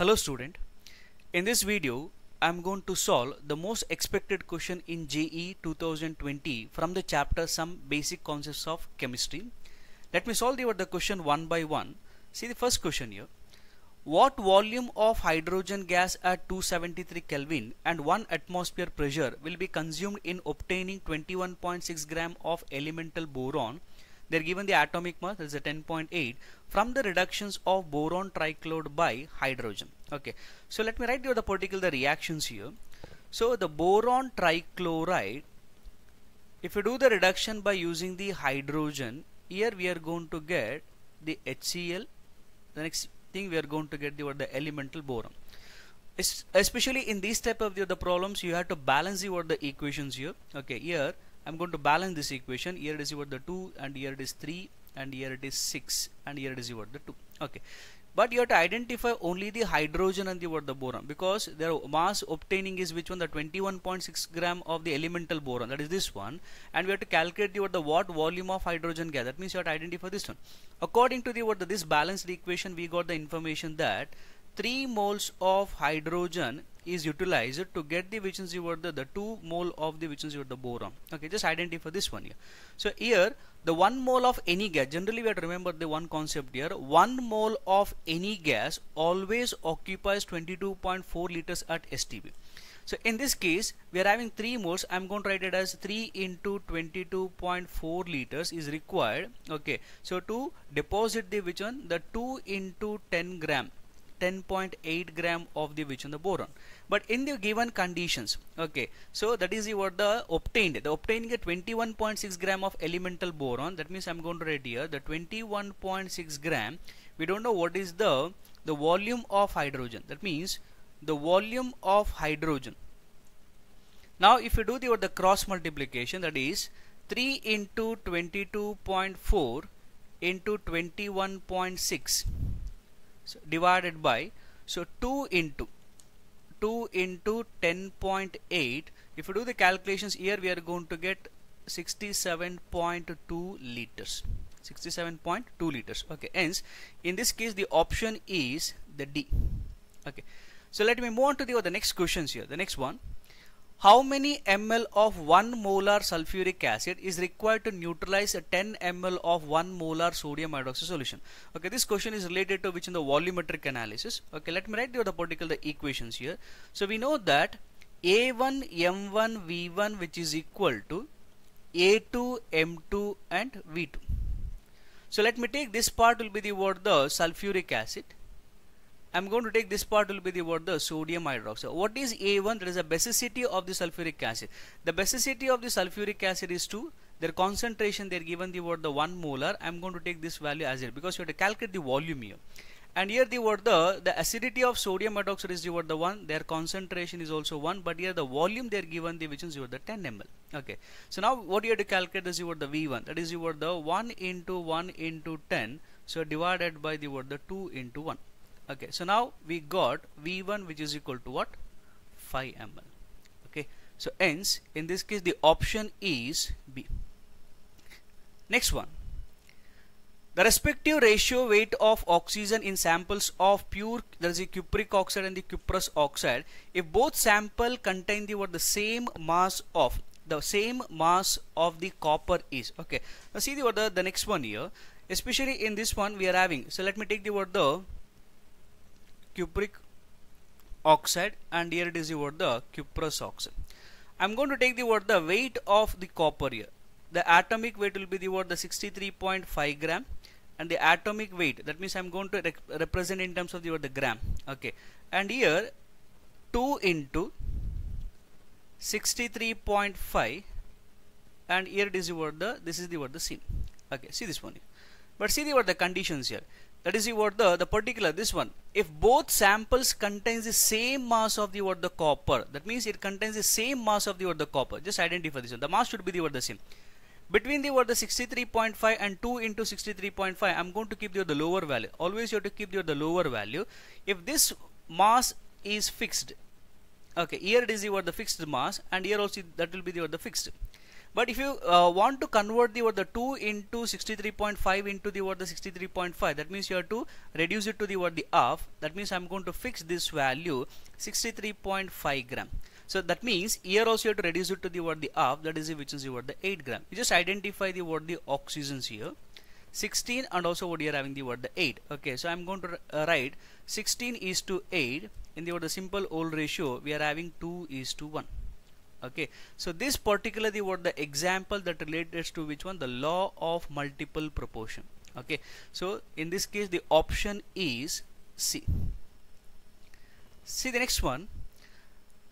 Hello student, in this video I am going to solve the most expected question in JEE 2020 from the chapter Some Basic Concepts of Chemistry. Let me solve the question one by one. See the first question here. What volume of hydrogen gas at 273 Kelvin and 1 atmosphere pressure will be consumed in obtaining 21.6 gram of elemental boron? They're given the atomic mass, that is a 10.8, from the reductions of boron trichloride by hydrogen. Okay, so let me write you the particular reactions here. So the boron trichloride, if you do the reduction by using the hydrogen, here we are going to get the HCl. The next thing we are going to get the elemental boron. Especially in these type of the problems, you have to balance the equations here. Okay, here I'm going to balance this equation. Here it is the 2, and here it is 3, and here it is 6, and here it is the 2. Okay, but you have to identify only the hydrogen and the boron, because their mass obtaining is which one? The 21.6 gram of the elemental boron, that is this one, and we have to calculate the what volume of hydrogen gas. That means you have to identify this one. According to this balanced equation, we got the information that 3 moles of hydrogen is utilized to get the which is the 2 mole of the which is the boron. Okay, just identify this one here. So here the 1 mole of any gas, generally we have to remember the one concept here, 1 mole of any gas always occupies 22.4 liters at STB. So in this case we are having 3 moles. I'm going to write it as 3 into 22.4 liters is required. Okay, so to deposit the which one, the 2 into 10 gram, 10.8 gram of the which on the boron. But in the given conditions, okay, so that is the obtaining a 21.6 gram of elemental boron. That means I'm going to write here the 21.6 gram. We don't know what is the volume of hydrogen. That means the volume of hydrogen. Now if you do the cross multiplication, that is 3 into 22.4 into 21.6 divided by, so 2 into 10.8. if you do the calculations here, we are going to get 67.2 liters. 67.2 liters. Okay, hence in this case the option is the D. Okay, so let me move on to the next questions here. The next one, how many ml of 1 molar sulfuric acid is required to neutralize a 10 ml of 1 molar sodium hydroxide solution? Okay, this question is related to which in the volumetric analysis. Okay, let me write the particular equations here. So we know that A1 M1 V1 which is equal to A2 M2 and V2. So let me take this part will be the sulfuric acid. I'm going to take this part will be the sodium hydroxide. What is A1? That is the basicity of the sulfuric acid. The basicity of the sulfuric acid is 2. Their concentration they are given the 1 molar. I'm going to take this value as it, because you have to calculate the volume here. And here the acidity of sodium hydroxide is the 1. Their concentration is also 1. But here the volume they are given the which is the 10 ml. Okay. So now what you have to calculate is the V1. That is the 1 into 1 into 10. So divided by the 2 into 1. Okay, so now we got V1 which is equal to what? 5 ml. Okay, so hence in this case the option is B. Next one, the respective ratio weight of oxygen in samples of pure, there is a cupric oxide and the cuprous oxide, if both sample contain the same mass of the copper is. Okay, now see the next one here. Especially in this one we are having, so let me take the cupric oxide, and here it is the cuprous oxide. I'm going to take the weight of the copper here. The atomic weight will be the 63.5 gram, and the atomic weight, that means I'm going to represent in terms of the gram. Okay, and here 2 into 63.5, and here it is this is the C. Okay, see this one here. But see the conditions here. That is the particular this one. If both samples contains the same mass of the copper, that means it contains the same mass of the copper. Just identify this one. The mass should be the same. Between the 63.5 and 2 into 63.5, I'm going to keep the lower value. Always you have to keep the lower value. If this mass is fixed, okay, here it is the fixed mass, and here also that will be the fixed. But if you want to convert the 2 into 63.5 into the 63.5, that means you have to reduce it to the half. That means I'm going to fix this value 63.5 gram. So that means here also you have to reduce it to the half, that is which is the 8 gram. You just identify the oxygens here, 16 and also what you are having the 8. Okay, so I'm going to write 16 is to 8 in the simple old ratio. We are having 2 is to 1. Okay, so this particular the example that relates to which one, the law of multiple proportion. Okay, so in this case the option is C. See the next one.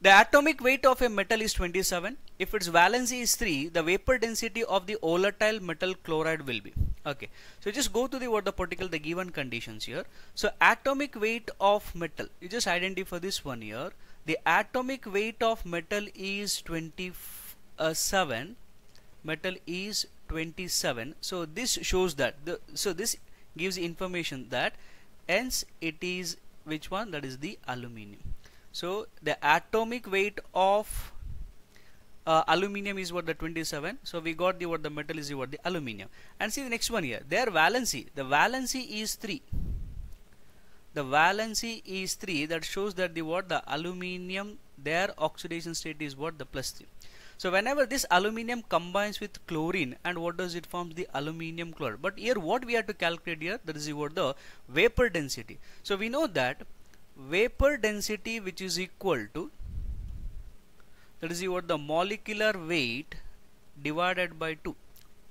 The atomic weight of a metal is 27. If its valency is 3, the vapor density of the volatile metal chloride will be. Okay, so just go to the particular the given conditions here. So atomic weight of metal, you just identify this one here. The atomic weight of metal is 27. Metal is 27. So this shows that so this gives information that hence it is which one, that is the aluminium. So the atomic weight of aluminium is the 27. So we got the metal is the aluminium. And see the next one here, their valency, the valency is 3. The valency is 3, that shows that the aluminium, their oxidation state is the plus 3. So whenever this aluminium combines with chlorine, and what does it forms, the aluminium chloride. But here what we have to calculate here, that is the vapor density. So we know that vapor density which is equal to, that is the molecular weight divided by 2,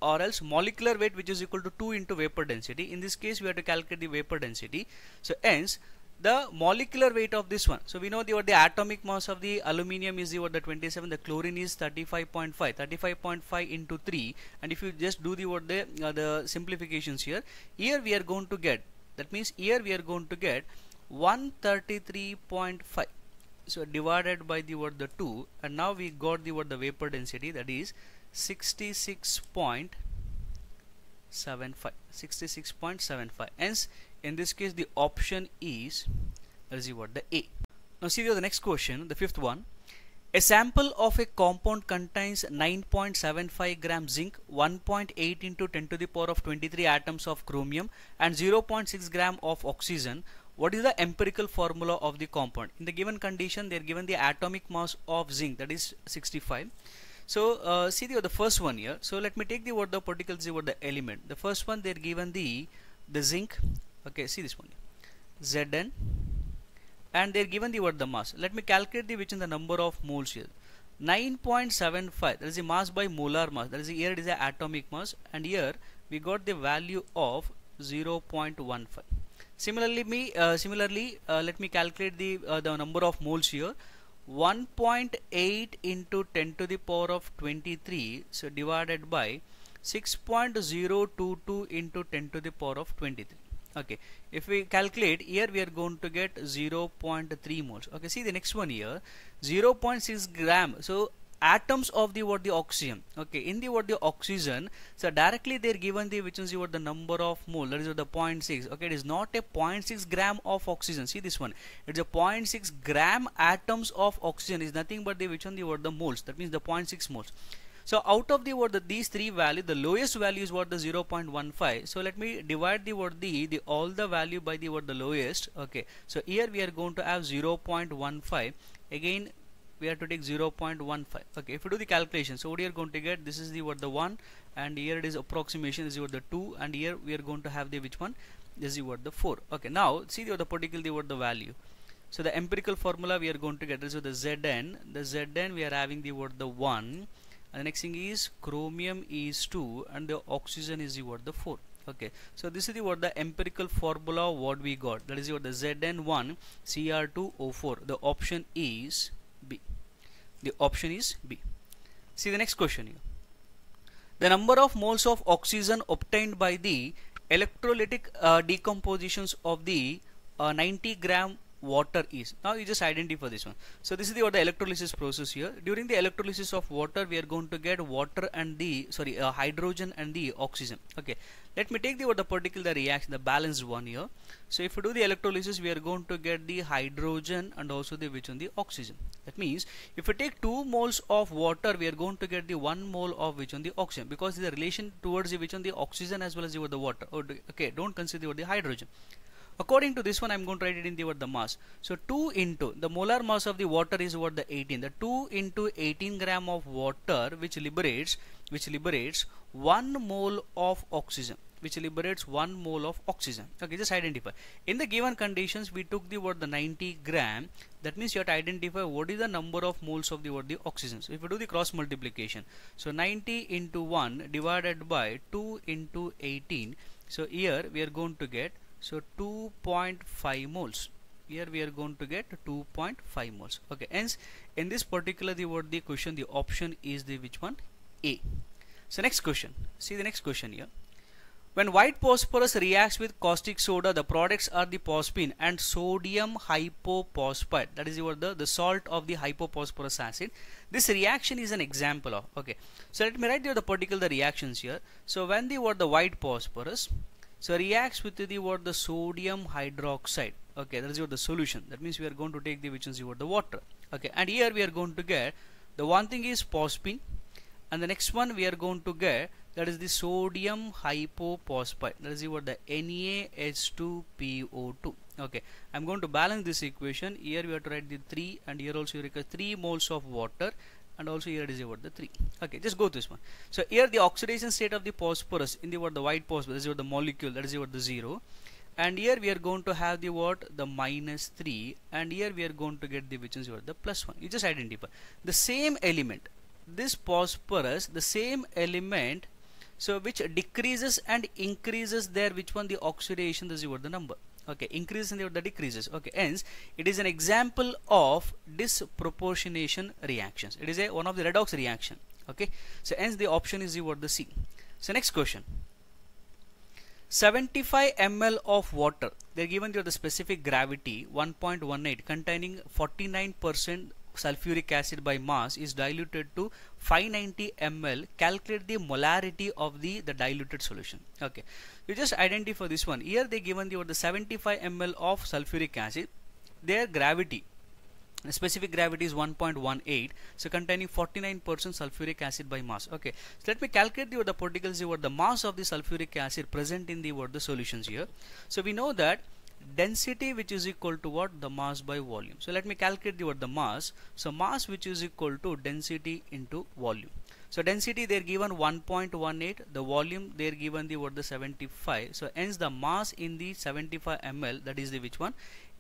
or else molecular weight which is equal to 2 into vapor density. In this case we have to calculate the vapor density. So hence the molecular weight of this one, so we know the atomic mass of the aluminium is the 27, the chlorine is 35.5 into 3, and if you just do the simplifications here we are going to get, that means here we are going to get 133.5, so divided by the 2, and now we got the vapor density, that is 66.75. Hence in this case the option is, that is the A. Now see the next question, the fifth one. A sample of a compound contains 9.75 gram zinc, 1.8 into 10 to the power of 23 atoms of chromium and 0.6 gram of oxygen. What is the empirical formula of the compound? In the given condition they are given the atomic mass of zinc, that is 65. So see the first one here. So let me take the particle the element. The first one they are given the zinc. Okay, see this one, Zn, and they are given the mass. Let me calculate which is the number of moles here. 9.75, that is the mass by molar mass, that is here it is the atomic mass, and here we got the value of 0.15. Similarly, let me calculate the number of moles here. 1.8 into 10 to the power of 23, so divided by 6.022 into 10 to the power of 23. Okay, if we calculate here we are going to get 0.3 moles. Okay, see the next one here, 0.6 gram. So atoms of the oxygen. Okay, in the oxygen, so directly they are given the which is the number of mole, that is the 0.6. Okay, it is not a 0.6 gram of oxygen. See this one, it's a 0.6 gram atoms of oxygen is nothing but the which one the moles, that means the 0.6 moles. So out of these three values, the lowest value is the 0.15. So let me divide the all the value by the lowest. Okay, so here we are going to have 0.15. Again we have to take 0.15. Okay, if you do the calculation, so what you are going to get, this is the 1, and here it is approximation, this is the 2, and here we are going to have the which one, this is the 4. Okay, now see the particular the value. So the empirical formula we are going to get is the Zn. The Zn we are having the 1, and the next thing is chromium is 2, and the oxygen is the 4. Okay, so this is the empirical formula what we got, that is the Zn1 Cr2O4. The option is B. The option is B. See the next question here. The number of moles of oxygen obtained by the electrolytic decompositions of the 90 gram water is. Now you just identify this one. So this is the what the electrolysis process here. During the electrolysis of water, we are going to get water and the hydrogen and the oxygen. Okay, let me take the what the particular reaction, the balanced one here. So if you do the electrolysis, we are going to get the hydrogen and also the which one, the oxygen. That means if you take 2 moles of water, we are going to get the 1 mole of which one, the oxygen, because the relation towards the which one, the oxygen as well as the water. Okay, don't consider the hydrogen. According to this one, I'm going to write it in the what the mass. So 2 into the molar mass of the water is what the 18. The 2 into 18 gram of water which liberates 1 mole of oxygen. Which liberates 1 mole of oxygen. Okay, just identify. In the given conditions, we took the what the 90 gram. That means you have to identify what is the number of moles of the what the oxygen. So if you do the cross multiplication, so 90 into 1 divided by 2 into 18. So here we are going to get 2.5 moles. Here we are going to get 2.5 moles. Okay, hence in this particular the question, the option is the which one? A. So next question. See the next question here. When white phosphorus reacts with caustic soda, the products are the phosphine and sodium hypophosphite. That is the salt of the hypophosphorus acid. This reaction is an example of. Okay, so let me write the particular reactions here. So when the white phosphorus reacts with the sodium hydroxide. Okay, that is the solution. That means we are going to take the which is the water. Okay, and here we are going to get the one thing is phosphine, and the next one we are going to get that is the sodium hypophosphite. That is the NaH2PO2. Okay, I'm going to balance this equation. Here we have to write the 3, and here also you require 3 moles of water, and also here it is the 3. Okay, just go to this one. So here the oxidation state of the phosphorus in the white phosphorus is the molecule, that is the 0, and here we are going to have the -3, and here we are going to get the which is the +1. You just identify the same element, this phosphorus, the same element, so which decreases and increases there, which one, the oxidation, this is the number. Okay, increases and the decreases. Okay, hence it is an example of disproportionation reactions. It is one of the redox reaction. Okay, so hence the option is the C. So next question. 75 ml of water, they are given the specific gravity 1.18 containing 49% sulfuric acid by mass is diluted to 590 ml. Calculate the molarity of the diluted solution. Okay, you just identify this one. Here they given the 75 ml of sulfuric acid. Their gravity, the specific gravity is 1.18, so containing 49% sulfuric acid by mass. Okay, so let me calculate the particles, the mass of the sulfuric acid present in the solutions here. So we know that density which is equal to what, the mass by volume. So let me calculate the mass. So mass which is equal to density into volume. So density they are given 1.18, the volume they are given the 75. So hence the mass in the 75 ml, that is the which one,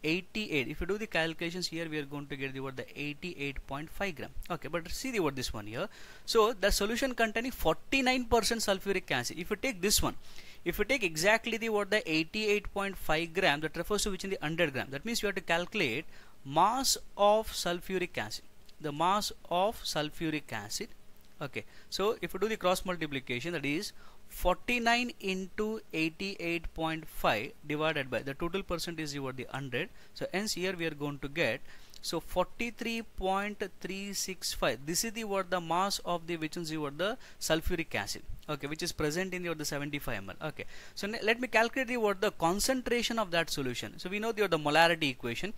88. If you do the calculations here, we are going to get the 88.5 gram. Okay, but see the this one here. So the solution containing 49% sulfuric acid. If you take this one, if you take exactly the 88.5 gram, that refers to which in the 100 gram. That means you have to calculate mass of sulfuric acid. The mass of sulfuric acid. Okay, so if you do the cross multiplication, that is 49 into 88.5 divided by the total percent is the 100. So hence here we are going to get 43.365. This is the mass of the which is the sulfuric acid. Okay, which is present in the 75 ml. Okay, so let me calculate the concentration of that solution. So we know the molarity equation.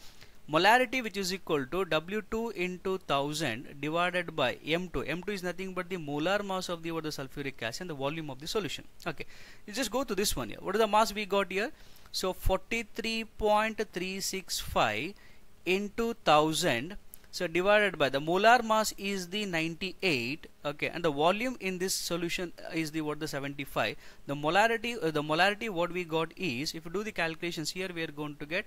Molarity which is equal to W2 into 1000 divided by M2. M2 is nothing but the molar mass of the sulfuric acid and the volume of the solution. Okay, you just go to this one here. What is the mass we got here? So 43.365 into 1000. So divided by the molar mass is the 98. Okay, and the volume in this solution is the the 75. The molarity what we got is, if you do the calculations here, we are going to get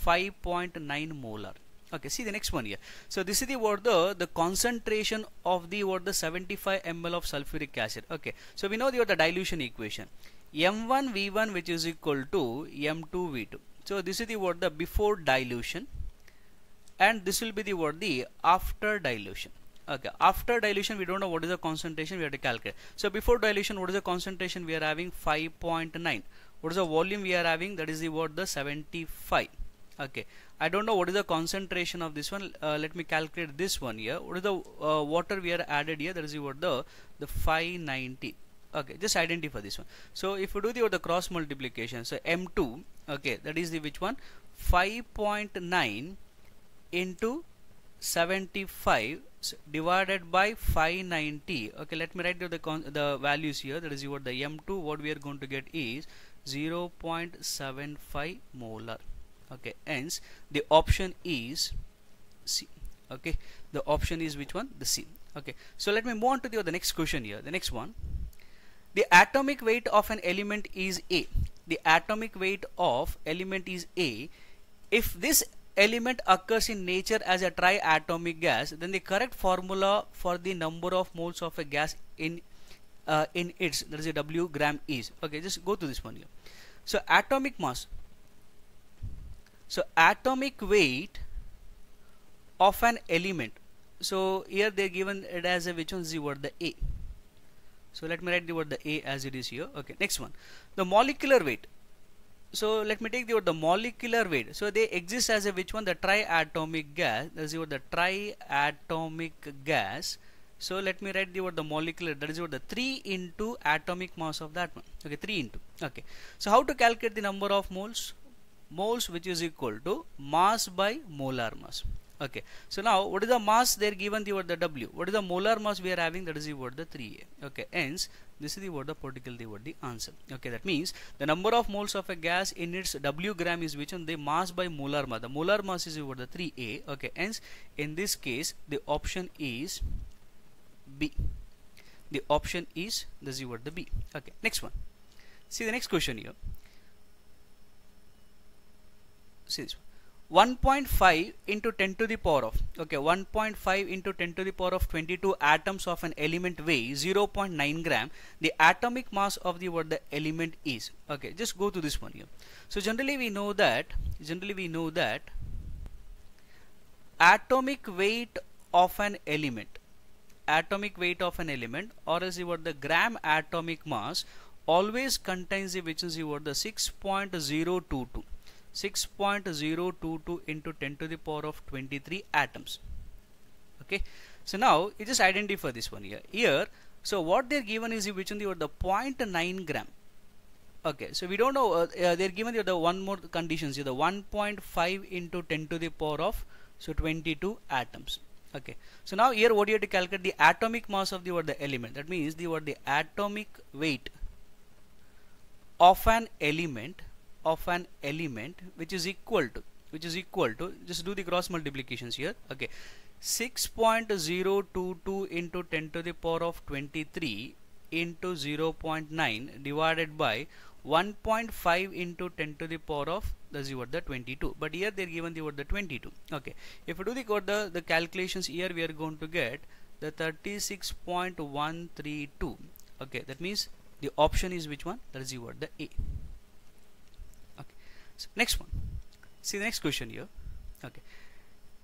5.9 molar. Okay, see the next one here. So this is the concentration of the 75 ml of sulfuric acid. Okay, so we know the dilution equation, M1 V1 which is equal to M2 V2. So this is the before dilution, and this will be the after dilution. Okay, after dilution we don't know what is the concentration, we have to calculate. So before dilution, what is the concentration we are having? 5.9. What is the volume we are having? That is the 75. Okay, I don't know what is the concentration of this one. Let me calculate this one here. What is the water we are added here? That is what the 590. Okay, just identify this one. So if you do the cross multiplication, so M2, okay, that is the which one? 5.9 into 75 divided by 590. Okay, let me write the values here. That is what the M2, what we are going to get is 0.75 molar. Okay, hence the option is C. Okay, the option is which one? The C. Okay, so let me move on to the next question here. The next one, the atomic weight of an element is A. The atomic weight of element is A. If this element occurs in nature as a triatomic gas, then the correct formula for the number of moles of a gas in its, that is a W gram, is. Okay, just go to this one here. So atomic mass, so atomic weight of an element, so here they are given it as a which one? The word the A. So let me write the word the A as it is here. Okay, next one, the molecular weight. So let me take the word the molecular weight. So they exist as a which one? The triatomic gas. That is the word the triatomic gas. So let me write the word the molecular, that is what the 3 into atomic mass of that one. Okay, 3 into. Okay, so how to calculate the number of moles? Moles, which is equal to mass by molar mass. Okay, so now what is the mass they are given? The word the W. What is the molar mass we are having? That is the word the 3A. Okay, hence this is the word the particle, the word the answer. Okay, that means the number of moles of a gas in its W gram is which one? The mass by molar mass. The molar mass is the word the 3A. Okay, hence in this case the option is B. The option is the word the B. Okay, next one. See the next question here. See this one. 1.5 into 10 to the power of, okay, 1.5 into 10 to the power of 22 atoms of an element weigh 0.9 gram. The atomic mass of the word the element is. Okay, just go to this one here. So generally we know that atomic weight of an element, or as the word the gram atomic mass, always contains the which is the word the 6.022. 6.022 into 10 to the power of 23 atoms. Okay, so now you just identify this one here. So what they're given is which one? The 0.9 gram. Okay, so we don't know, they're given the one more conditions here, the 1.5 into 10 to the power of 22 atoms. Okay, so now here what you have to calculate? The atomic mass of the element. That means the atomic weight of an element, which is equal to, just do the cross multiplications here. Okay, 6.022 into 10 to the power of 23 into 0.9 divided by 1.5 into 10 to the power of the 22. But here they are given the 22. Okay, if you do the calculations here, we are going to get the 36.132. Okay, that means the option is which one? That is the A. Okay, so next one. See the next question here. Okay,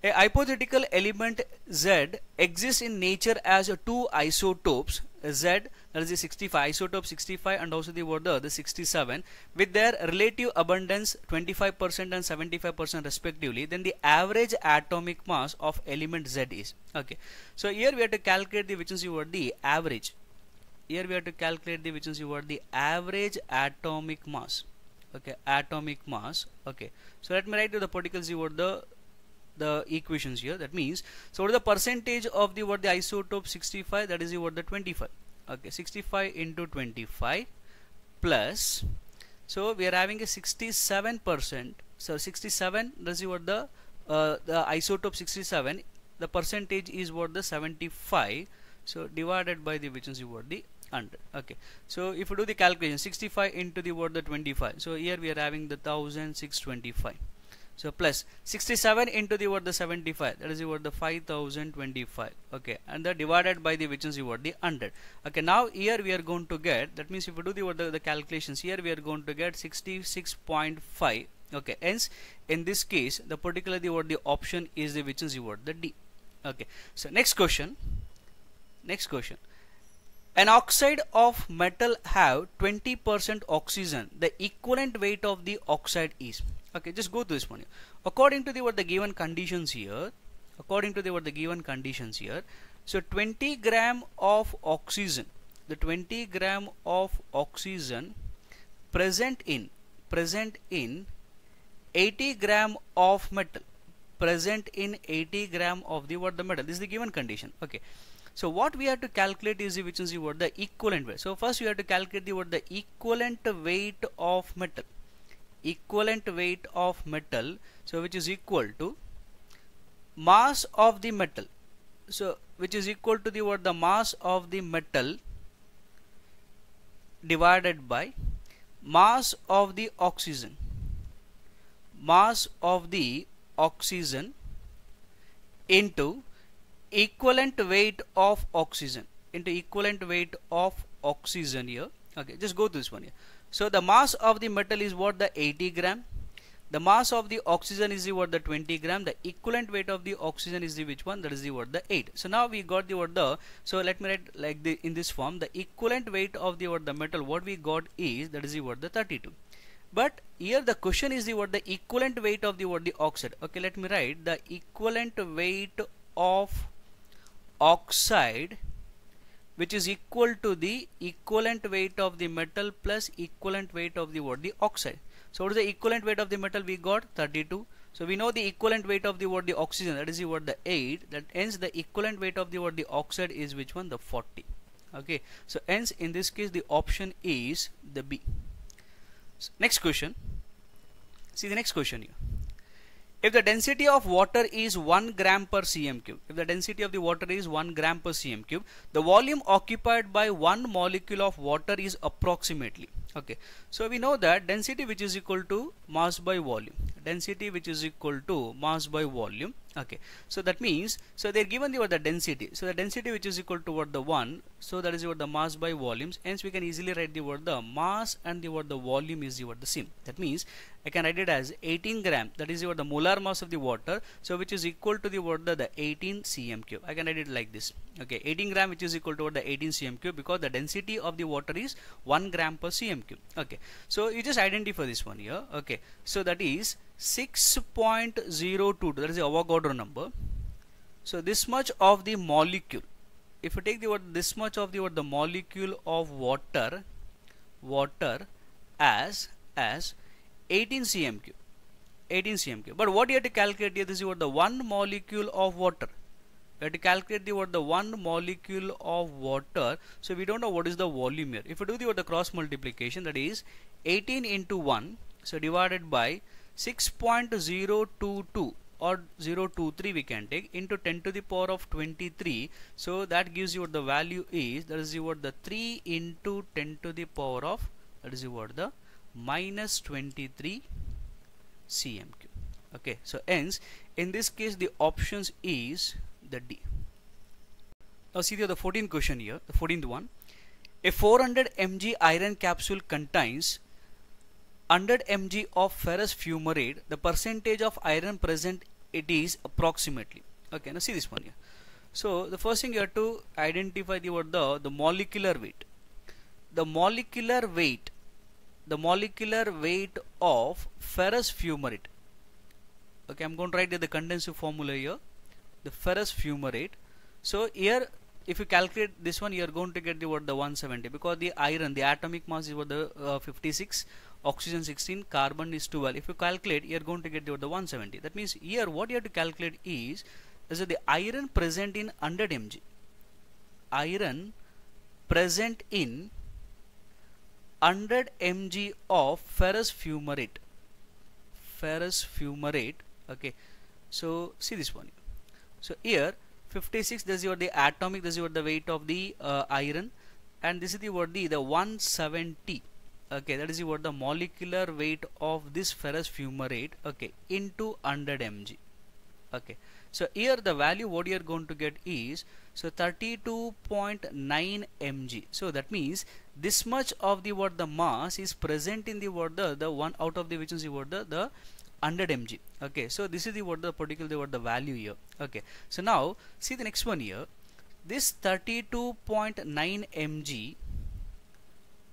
a hypothetical element Z exists in nature as two isotopes Z, that is the 65, isotope 65 and also the 67, with their relative abundance 25% and 75% respectively. Then the average atomic mass of element Z is. Okay, so here we have to calculate the which is the average. Here we have to calculate the which is the average atomic mass. Okay, atomic mass. Okay, so let me write to the particles the equations here. That means, so what is the percentage of the isotope 65? That is the 25. Okay, 65 into 25 plus, so we are having a 67%. So 67, that is the isotope 67, the percentage is the 75. So divided by the which is the 100. Okay, so if you do the calculation, 65 into the 25, so here we are having the 1625. So plus 67 into the 75, that is the 5025. Okay, and the divided by the which is the 100. Okay, now here we are going to get, that means if you do the calculations here, we are going to get 66.5. Okay, hence in this case the particular the option is the which is the D. Okay, so next question. An oxide of metal have 20% oxygen. The equivalent weight of the oxide is. Okay, just go to this one here. According to the what the given conditions here, according to the what the given conditions here, so 20 gram of oxygen, the 20 gram of oxygen present in 80 gram of metal, present in 80 gram of the what the metal. This is the given condition. Okay, so what we have to calculate is which is the what the equivalent weight. So first we have to calculate the what the equivalent weight of metal, equivalent weight of metal, so which is equal to mass of the metal, so which is equal to the what the mass of the metal divided by mass of the oxygen, mass of the oxygen into equivalent weight of oxygen, into equivalent weight of oxygen here. Okay, just go to this one here. So the mass of the metal is what the 80 gram, the mass of the oxygen is the what the 20 gram, the equivalent weight of the oxygen is the which one, that is the what the 8. So now we got the what the, so let me write like the in this form, the equivalent weight of the what the metal what we got is, that is the what the 32. But here the question is the what the equivalent weight of the what the oxide. Okay, let me write the equivalent weight of oxide, which is equal to the equivalent weight of the metal plus equivalent weight of the what the oxide. So what is the equivalent weight of the metal? We got 32. So we know the equivalent weight of the what the oxygen, that is the what the 8. That hence the equivalent weight of the what the oxide is which one, the 40. Okay, so hence in this case the option is the B. So next question. See the next question here. If the density of water is 1 gram per cm cube, if the density of the water is 1 gram per cm cube, the volume occupied by one molecule of water is approximately. Okay, so we know that density which is equal to mass by volume, density which is equal to mass by volume. Okay, so that means, so they're given the what the density, so the density which is equal to what the 1, so that is what the mass by volumes. Hence we can easily write the what the mass and the what the volume is the what the same. That means I can write it as 18 gram, that is what the molar mass of the water, so which is equal to the what the 18 cm cube. I can write it like this. Okay, 18 gram which is equal to what the 18 cm cube, because the density of the water is 1 gram per cm cube. Okay, so you just identify this one here. Okay, so that is 6.02, that is the Avogadro number. So this much of the molecule, if you take the what this much of the what the molecule of water as 18 cm cube, 18 cm cube. But what you have to calculate here, this is what the one molecule of water. We have to calculate the what the one molecule of water. So we don't know what is the volume here. If you do the what the cross multiplication, that is 18 into 1, so divided by 6.022 or 023 we can take into 10 to the power of 23. So that gives you what the value is, that is what the 3 into 10 to the power of, that is what the minus 23 cm cube. Okay, so hence in this case the options is the D. Now see the 14th question here, the 14th one. A 400 mg iron capsule contains 100 mg of ferrous fumarate. The percentage of iron present it is approximately. Okay, now see this one here. So the first thing you have to identify the what the molecular weight. The molecular weight of ferrous fumarate. Okay, I'm going to write the condensed formula here. The ferrous fumarate. So here if you calculate this one, you are going to get the what the 170, because the iron, the atomic mass is what the 56, oxygen 16, carbon is 12. If you calculate, you are going to get the 170. That means here what you have to calculate is the iron present in 100 mg. Iron present in 100 mg of ferrous fumarate. Ferrous fumarate. Okay, so see this one. So here 56, this is what the atomic, this is what the weight of the iron, and this is the what the 170. Okay, that is what the molecular weight of this ferrous fumarate. Okay, into 100 mg. Okay, so here the value what you are going to get is, so 32.9 mg. So that means this much of the what the mass is present in the what the one out of the which is the what the 100 mg. Okay, so this is the what the particular what the value here. Okay, so now see the next one here. This 32.9 mg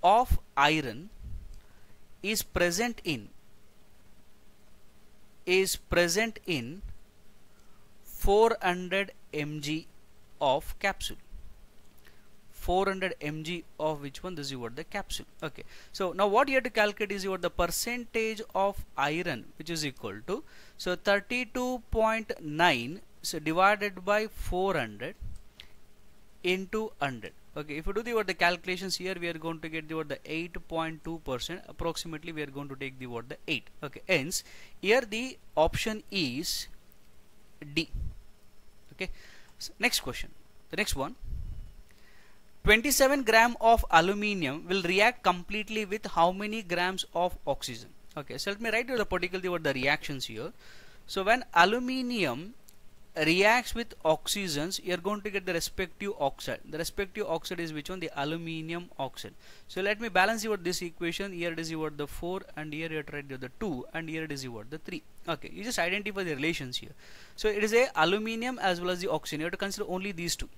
of iron is present in is present in 400 mg of capsule. 400 mg of which one? This is what the capsule. Okay, so now what you have to calculate is what the percentage of iron, which is equal to, so 32.9, so divided by 400 into 100. Okay, if you do the calculations here, we are going to get the 8.2%. Approximately we are going to take the 8. Okay, hence here the option is D. Okay, so next question, the next one. 27 gram of aluminium will react completely with how many grams of oxygen? Okay, so let me write you the particularly the reactions here. So when aluminium reacts with oxygens, you are going to get the respective oxide. The respective oxide is which one? The aluminium oxide. So let me balance this equation. Here it is the 4, and here you write the 2, and here it is the 3. Okay, you just identify the relations here. So it is a aluminium as well as the oxygen. You have to consider only these two.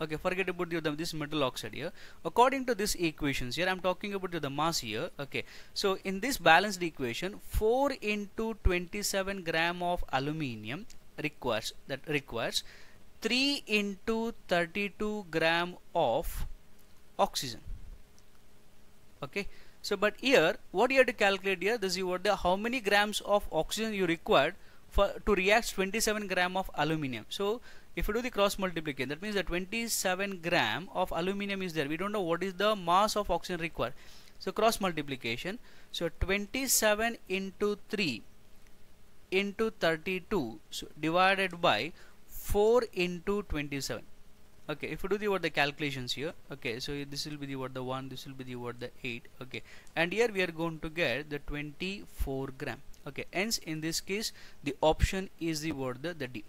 Okay, forget about this metal oxide here. According to this equations here, I'm talking about the mass here. Okay, so in this balanced equation, 4 into 27 gram of aluminium requires 3 into 32 gram of oxygen. Okay, so but here what you have to calculate here, this is what the how many grams of oxygen you required for to react 27 gram of aluminium. So if you do the cross multiplication, that means that 27 gram of aluminium is there. We don't know what is the mass of oxygen required. So cross multiplication. So 27 into 3 into 32, so divided by 4 into 27. Okay, if you do the calculations here, okay, so this will be the 1, this will be the 8. Okay, and here we are going to get the 24 gram. Okay, hence in this case the option is the D.